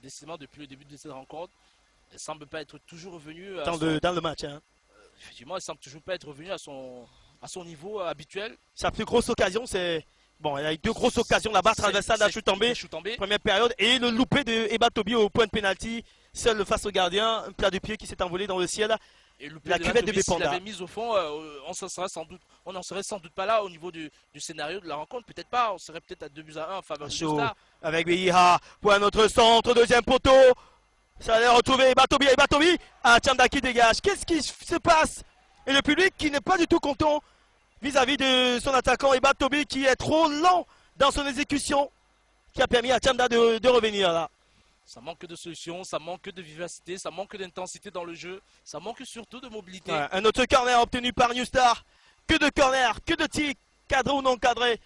décidément, depuis le début de cette rencontre, elle semble pas être toujours revenue Dans le match. Hein. effectivement, elle semble toujours pas être revenue à son niveau habituel. Sa plus grosse occasion, c'est... Bon, il y a eu deux grosses occasions là-bas, traversade à Choutambe, première période, et le loupé de Eba Tobi au point de pénalty, seul face au gardien, un plat de pied qui s'est envolé dans le ciel. Et la cuvette de Bépanda. S'il Bépanda. l'avait mise au fond, on n'en serait sans doute pas là au niveau du scénario de la rencontre. Peut-être pas, on serait peut-être à 2-1 en faveur du Star. Avec Beyiha, pour un autre centre, deuxième poteau. Ça allait retrouver Eba Tobi. Ah, Tchanda qui dégage. Qu'est-ce qui se passe? Et le public qui n'est pas du tout content vis-à-vis de son attaquant Eba Tobi qui est trop lent dans son exécution, qui a permis à Tchanda de revenir là. Ça manque de solutions, ça manque de vivacité, ça manque d'intensité dans le jeu, ça manque surtout de mobilité. Ouais, un autre corner obtenu par New Star. Que de corner, que de tirs, cadrés ou non cadrés,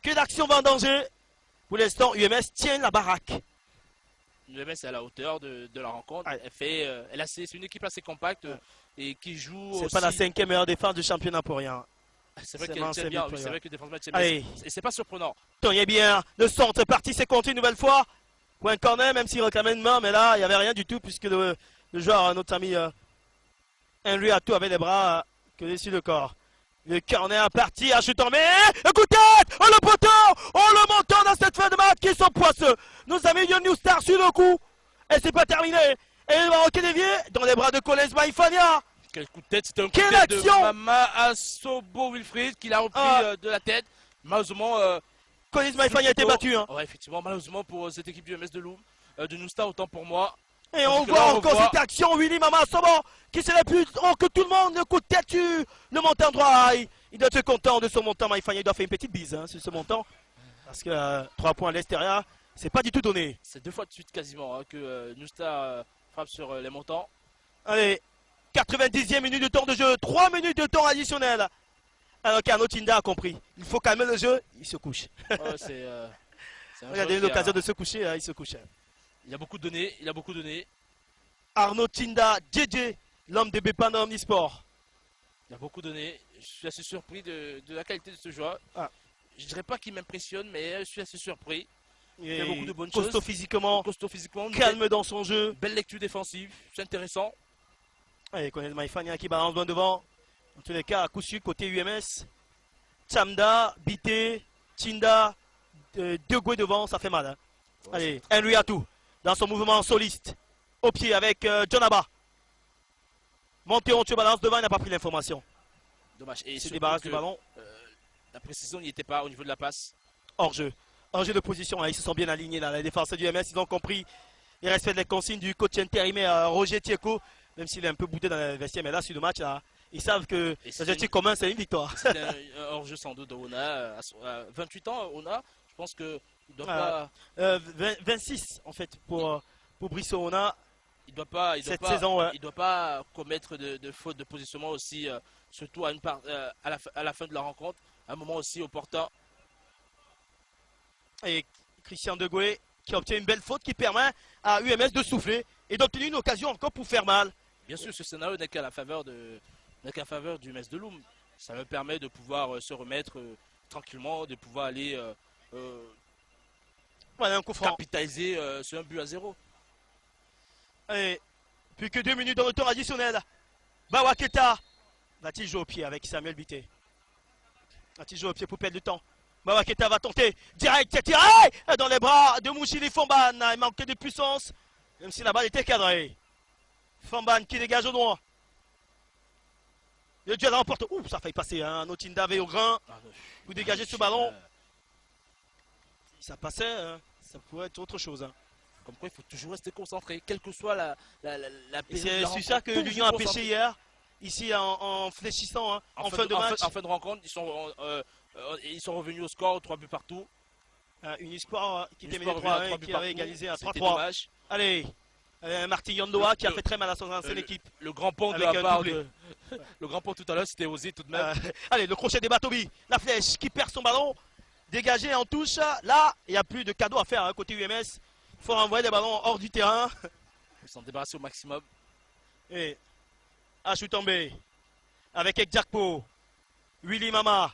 que d'actions en danger. Pour l'instant, UMS tient la baraque. UMS est à la hauteur de la rencontre. Ouais. C'est une équipe assez compacte et qui joue. C'est pas la 5e meilleure défense du championnat pour rien. C'est vrai qu'elle tient bien, oui, c'est vrai que défensivement elle tient bien. Et c'est pas surprenant. Tony bien, le centre est parti, c'est compté une nouvelle fois. Pour un corner, même s'il réclamait une main, mais là, il n'y avait rien du tout, puisque le joueur, notre ami Henry Atou avait les bras collés sur le corps. Le corner parti, à chutant, mais un coup de tête. Oh le poteau. Oh le montant dans cette fin de match qui sont poisseux. Nos amis de New Star sur le coup. Et c'est pas terminé. Et le Marocain dévié dans les bras de Collins Maïfania. Quel coup de tête, c'était un coup de tête de Mama Asobo Wilfried qui l'a repris de la tête. Malheureusement, Collins Maïfania a été battu. Hein. Ouais, effectivement, malheureusement pour cette équipe du MS de Loum, de New Star, autant pour moi. Et on voit encore cette action, Willy Mama Asobo qui s'est la plus que tout le monde, le coup de tête sur le montant droit. Il doit être content de son montant, Maïfania. Il doit faire une petite bise sur ce montant. Parce que 3 points à l'extérieur, c'est pas du tout donné. C'est 2 fois de suite quasiment que New Star frappe sur les montants. Allez, 90e minute de temps de jeu, 3 minutes de temps additionnel. Alors qu'Arnaud Tinda a compris. Il faut calmer le jeu, il se couche. Il a donné l'occasion de se coucher, il se couche. Il a beaucoup donné, Arnaud Tinda, JJ, l'homme de Bépanda Omnisport. Il a beaucoup donné. Je suis assez surpris de la qualité de ce joueur. Je dirais pas qu'il m'impressionne, mais je suis assez surpris. Il fait beaucoup de bonnes choses. Costaud physiquement, calme dans son jeu. Belle lecture défensive, c'est intéressant. Allez, Connaît Maïfania qui balance loin devant. En tous les cas, à coup sûr, côté UMS. Tchamda, Bité, Tinda, deux gouets devant, ça fait mal. Hein. Allez, Henry Atou, dans son mouvement soliste. Au pied avec Jonaba. Montéon, tu balances devant, il n'a pas pris l'information. Dommage. Et il se débarrasse du ballon. La précision n'y était pas au niveau de la passe. Hors jeu. Hors jeu de position, hein. Ils se sont bien alignés là. Les défenseurs du MS, ils ont compris. Ils respectent les consignes du coach intérimaire Roger Tieko. Même s'il est un peu boudé dans le vestiaire, mais là, sur le match, là, ils savent que l'objectif commun, c'est une victoire. C'est un hors-jeu sans doute de Ona. À 28 ans, Ona, je pense qu'il doit pas... 26, en fait, pour Brisso Ona. Il doit pas, saison, ouais. Il doit pas commettre de fautes de positionnement aussi, surtout à la fin de la rencontre, à un moment aussi opportun. Et Christian Degoué qui obtient une belle faute qui permet à UMS de souffler et d'obtenir une occasion encore pour faire mal. Bien sûr, ce scénario n'est qu'à la faveur du MS de Loum. Ça me permet de pouvoir se remettre tranquillement, de pouvoir aller voilà, un coup franc. Capitaliser sur un but à 0. Et plus que 2 minutes dans le temps additionnel. Bawaketa va-t-il jouer au pied avec Samuel Bité? Va-t-il jouer au pied pour perdre du temps? Bawaketa va tenter direct, c'est tiré dans les bras de Mouchili Famban. Il manquait de puissance, même si la balle était cadrée. Famban qui dégage au droit. Le duel remporte. Ouh, ça a failli passer. Hein. Notinda avait au grain. Vous dégagez ce ballon. Ça passait, hein. Ça pourrait être autre chose. Hein. Comme quoi, il faut toujours rester concentré, quelle que soit la période. C'est ça que l'Union a pêché hier, ici en fléchissant, hein, en fin de match. En fin de rencontre, ils sont revenus au score, 3 buts partout. Unisport qui était mené 3-1 et qui avait égalisé à 3-3. Allez, Martin Yondoa qui a fait très mal à son ancienne équipe. Le grand pont de la part de... Le grand pont tout à l'heure, c'était osé tout de même. Allez, le crochet des Batobi, la flèche qui perd son ballon, dégagé en touche. Là, il n'y a plus de cadeau à faire hein, côté UMS. Il faut renvoyer des ballons hors du terrain. Ils s'en débarrasser au maximum. Et Achoutambe avec Ekjakpo. Willy Mama.